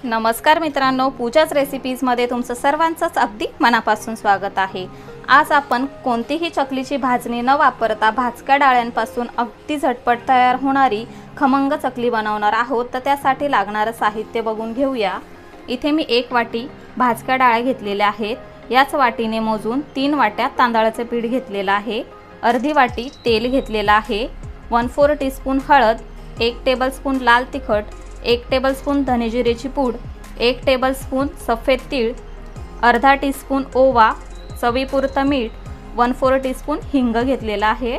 नमस्कार मित्रांनो, पूजाच रेसिपीजमध्ये तुमचं सर्वांचंच अगदी मनापासून स्वागत आहे। आज आपण कोणतीही चकलीची भाजणी न वापरता भाजक्या डाळ्यांपासून अगदी झटपट तयार होणारी खमंग चकली बनवणार आहोत। तर त्यासाठी लागणारे साहित्य बघून घेऊया। इथे मी 1 वाटी भाजक्या डाळ्या घेतलेल्या आहेत। याच वाटीने मोजून 3 वाट्या तांदळाचे पीठ घेतलेले आहे। अर्धी वाटी तेल घेतलेले आहे। 1/4 टीस्पून हळद, 1 टेबलस्पून लाल तिखट, 1 टेबलस्पून धने जिरेची पूड, 1 टेबलस्पून सफेद तीळ, अर्धा टीस्पून ओवा, चवीपुरतं मीठ, 1/4 टीस्पून हिंग घेतलेला आहे।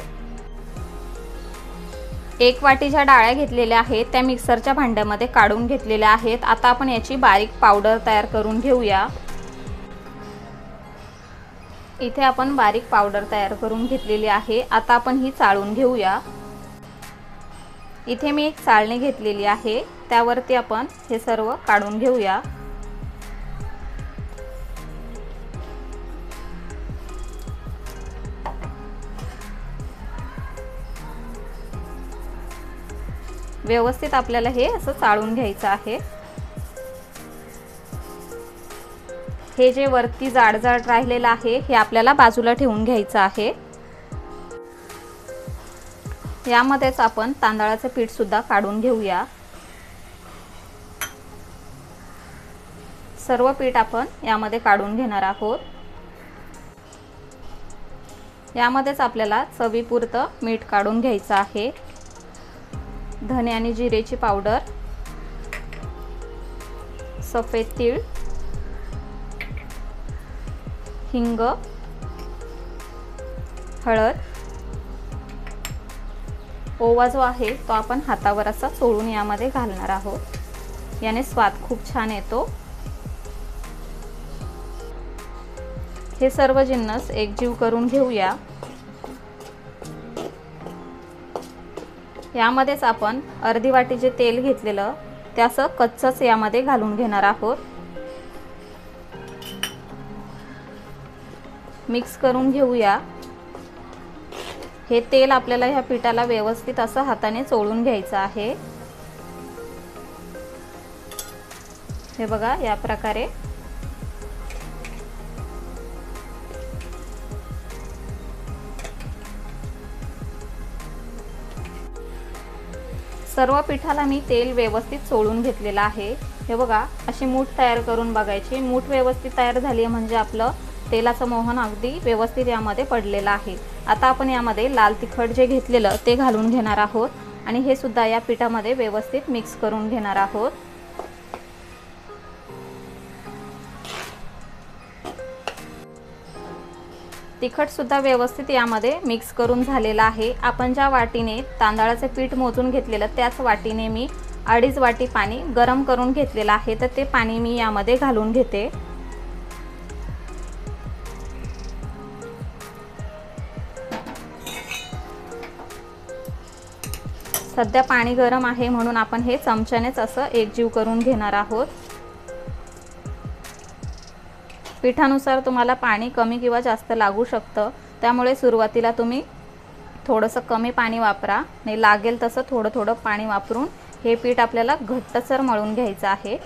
1 वाटी ज्या डाळ्या घेतलेल्या आहेत त्या मिक्सरच्या भांड्यामध्ये काढून घेतलेल्या आहेत। आता आपण याची बारीक पावडर तयार करून घेऊया। इथे आपण बारीक पावडर तयार करून घेतलेली आहे। आता आपण ही चाळून घेऊया। इथे मी एक चाळणी घेतलेली आहे, त्यावरती आपण हे सर्व काढून घेऊया। व्यवस्थित आपल्याला हे असं चाळून घ्यायचं आहे। हे जे वरती जाड-जाड राहिलेलं आहे हे आपल्याला बाजूला ठेवून घ्यायचं आहे। यामध्येच आपण तांदळाचे पीठ सुद्धा काढून घेऊया। सर्व पीठ आपण यामध्ये काढून घेणार आहोत। यामध्येच आपल्याला चवीपुरतं मीठ काढून घ्यायचं आहे। धने आणि जिरेची पावडर, सफेद तीळ, हिंग, हळद, ओवा जो आहे तो आपण हातावर असा चोळून यामध्ये घालणार आहोत। याने स्वाद खूप छान येतो। हे सर्व जिन्नस एकजीव करून घेऊया। यामध्येच आपण अर्धी वाटी जे तेल घेतलेलं त्याचं कच्चंच यामध्ये घालून घेणार आहोत। मिक्स करून घेऊया। हे तेल आपल्याला ह्या पिठाला व्यवस्थित असं हाताने चोळून घ्यायचं आहे। हे बघा, या प्रकारे सर्व पिठाला मी तेल व्यवस्थित चोळून घेतलेलं आहे। हे बघा, अशी मूठ तयार करून बघायची। मूठ व्यवस्थित तयार झाली म्हणजे आपलं तेलाचं मोहन अगदी व्यवस्थित यामध्ये पडलेलं आहे। आता आपण यामध्ये लाल तिखट जे घेतलेलं ते घालून घेणार आहोत आणि हे सुद्धा या पिठामध्ये व्यवस्थित मिक्स करून घेणार आहोत। तिखट सुद्धा व्यवस्थित यामध्ये मिक्स करून झालेला आहे। आपण ज्या वाटीने तांदळाचे पीठ मोजून घेतलेलं त्याच वाटीने मी 2.5 वाटी पाणी गरम करून घेतलेलं आहे। तर ते पाणी मी यामध्ये घालून घेते। सध्या पाणी गरम आहे म्हणून आपण हे चमच्यानेच असं एकजीव करून घेणार आहोत। पिठानुसार तुम्हाला पाणी कमी किंवा जास्त लागू शकतं, त्यामुळे सुरुवातीला तुम्ही थोडंसं कमी पाणी वापरा आणि लागेल तसं थोडं पाणी वापरून हे पीठ आपल्याला घट्टसर मळून घ्यायचं आहे,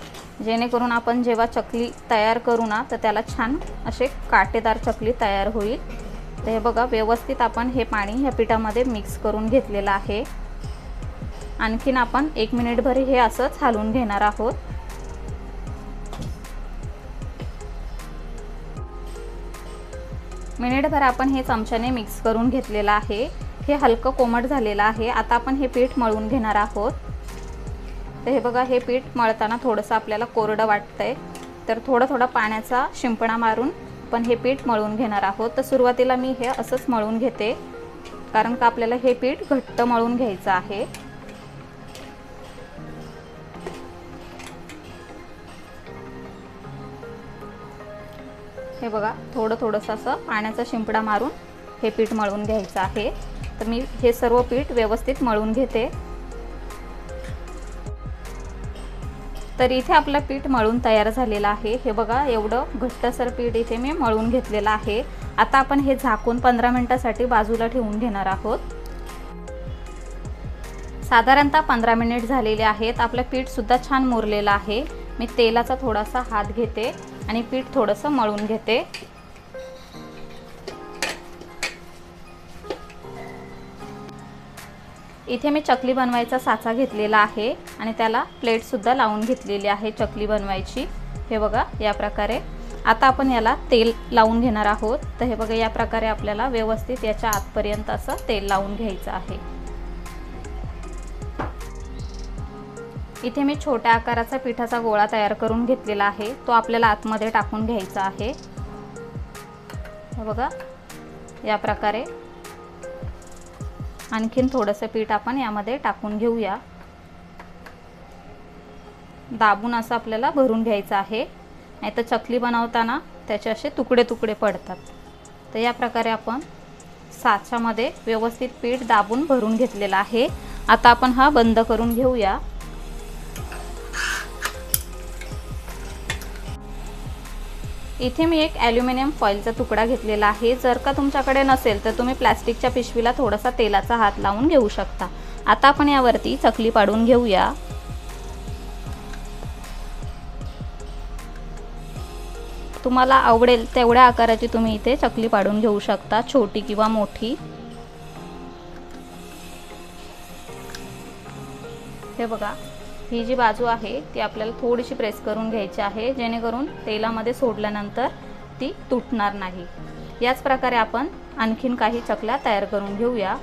जेणेकरून आपण जेव्हा चकली तयार करू ना तर त्याला छान असे काटेदार चकली तयार होईल। तर हे बघा, व्यवस्थित आपण हे पाणी ह्या पिठामध्ये मिक्स करून घेतलेलं आहे। आणखीन आपण 1 मिनिटभर हे असंच हलवून घेणार आहोत। मिनिटभर आपण हे चमच्याने मिक्स करून घेतलेलं आहे। हे हलकं कोमट झालेलं आहे। आता आपण हे पीठ मळून घेणार आहोत। तर हे बघा, हे पीठ मळताना थोडंसं आपल्याला कोरडं वाटतंय, तर थोडं पाण्याचा शिंपडा मारून पण हे पीठ मळून घेणार आहोत। तर सुरुवातीला मी हे असंच मळून घेते, कारण का आपल्याला हे पीठ घट्ट मळून घ्यायचं आहे। हे बघा, थोडंसं असं पाण्याचा शिंपडा मारून हे पीठ मळून घ्यायचं आहे। तर मी हे सर्व पीठ व्यवस्थित मळून घेते। तर इथे आपलं पीठ मळून तयार झालेलं आहे। हे बघा, एवढं घट्टसर पीठ इथे मी मळून घेतलेलं आहे। आता आपण हे झाकून 15 मिनिटांसाठी बाजूला ठेवून घेणार आहोत। साधारणतः 15 मिनिट झालेले आहेत। आपलं पीठ सुद्धा छान मुरलेलं आहे। मी तेलाचा थोडासा हात घेते आणि पीठ थोडंसं मळून घेते। इथे मी चकली बनवायचा साचा घेतलेला आहे आणि त्याला प्लेट सुद्धा लावून घेतलेली आहे चकली बनवायची। हे बघा या प्रकारे। आता आपण याला तेल लावून घेणार आहोत। तर हे बघा या प्रकारे आपल्याला व्यवस्थित याच्या आतपर्यंत असं तेल लावून घ्यायचं आहे। इथे मी छोट्या आकाराचा पिठाचा गोळा तयार करून घेतलेला आहे, तो आपल्याला आतमध्ये टाकून घ्यायचा आहे। हे बघा या प्रकारे। आणखीन थोडंसं पीठ आपण यामध्ये टाकून घेऊया। दाबून असं आपल्याला भरून घ्यायचं आहे, नाहीतर चकली बनवताना त्याचे असे तुकडे तुकडे पडतात। तर या प्रकारे आपण साच्यामध्ये व्यवस्थित पीठ दाबून भरून घेतलेला आहे। आता आपण हा बंद करून घेऊया। इथे मी एक ॲल्युमिनियम फॉइलचा तुकडा घेतलेला आहे। जर का तुमच्याकडे नसेल तर तुम्ही प्लास्टिकच्या पिशवीला थोडासा तेलाचा हात लावून घेऊ शकता। आता आपण यावरती चकली पाडून घेऊया। तुम्हाला आवडेल तेवढ्या आकाराची तुम्ही इथे चकली पाडून घेऊ शकता, छोटी किंवा मोठी। हे बघा ही जी बाजू आहे ती आपल्याला थोडीशी प्रेस करून घ्यायची आहे, जेणेकरून तेलामध्ये सोडल्यानंतर ती तुटणार नाही। याच प्रकारे आपण आणखीन काही चकल्या तयार करून घेऊया।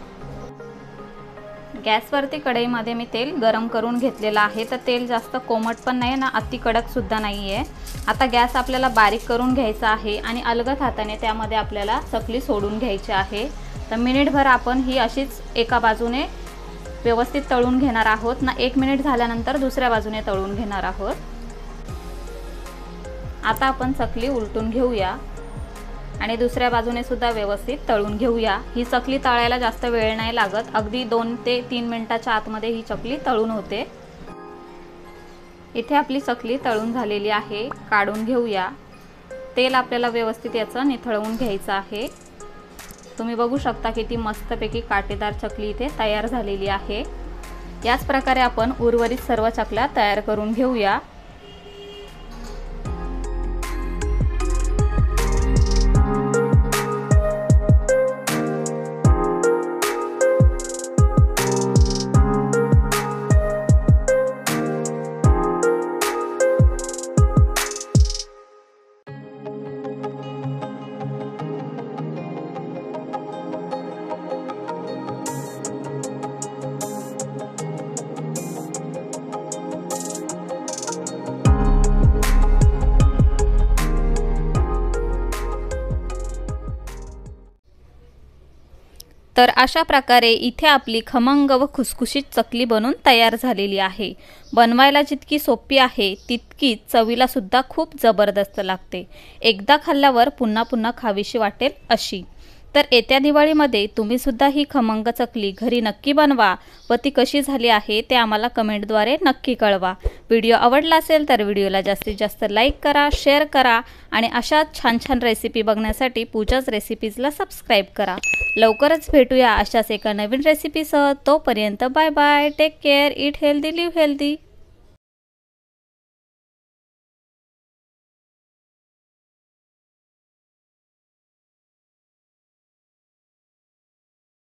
गॅसवरती कढईमध्ये मी तेल गरम करून घेतलेला आहे। तर तेल जास्त कोमट पण नाही ना अति कडक सुद्धा नाही आहे। आता गॅस आपल्याला बारीक करून घ्यायचा आहे आणि अलगद हाताने त्यामध्ये आपल्याला चकली सोडून घ्यायची आहे। तर मिनिटभर आपण ही अशीच एका बाजूने व्यवस्थित तळून घेणार आहोत ना। 1 मिनिट झाल्यानंतर दुसऱ्या बाजूने तळून घेणार आहोत। आता आपण चकली उलटून घेऊया आणि दुसऱ्या बाजूने सुद्धा व्यवस्थित तळून घेऊया। ही चकली तळायला जास्त वेळ नाही लागत, अगदी 2 ते 3 मिनिटाच्या आतमध्ये ही चकली तळून होते। इथे आपली चकली तळून झालेली आहे, काढून घेऊया। तेल आपल्याला व्यवस्थित याचं निथळवून घ्यायचं आहे। तुम्ही बघू शकता किती मस्तपैकी काटेदार चकली इथे तयार झालेली आहे। याच प्रकारे आपण उर्वरित सर्व चकल्या तयार करून घेऊया। तर अशा प्रकारे इथे आपली खमंग व खुसखुशीत चकली बनून तयार झालेली आहे। बनवायला जितकी सोपी आहे तितकी चवीला सुद्धा खूप जबरदस्त लागते। एकदा खाल्ल्यावर पुन्हा पुन्हा खावीशी वाटेल अशी। तर येत्या दिवाळीमध्ये तुम्ही सुद्धा ही खमंग चकली घरी नक्की बनवा व ती कशी झाली आहे ते आम्हाला कमेंटद्वारे नक्की कळवा। व्हिडिओ आवडला असेल तर व्हिडिओला जास्तीत जास्त लाईक करा, शेअर करा आणि अशाच छान छान रेसिपी बघण्यासाठी पूजाज रेसिपीजला सबस्क्राईब करा। लवकरच भेटूया अशाच एका नवीन रेसिपीसह। तोपर्यंत bye bye, take care, eat healthy, live healthy.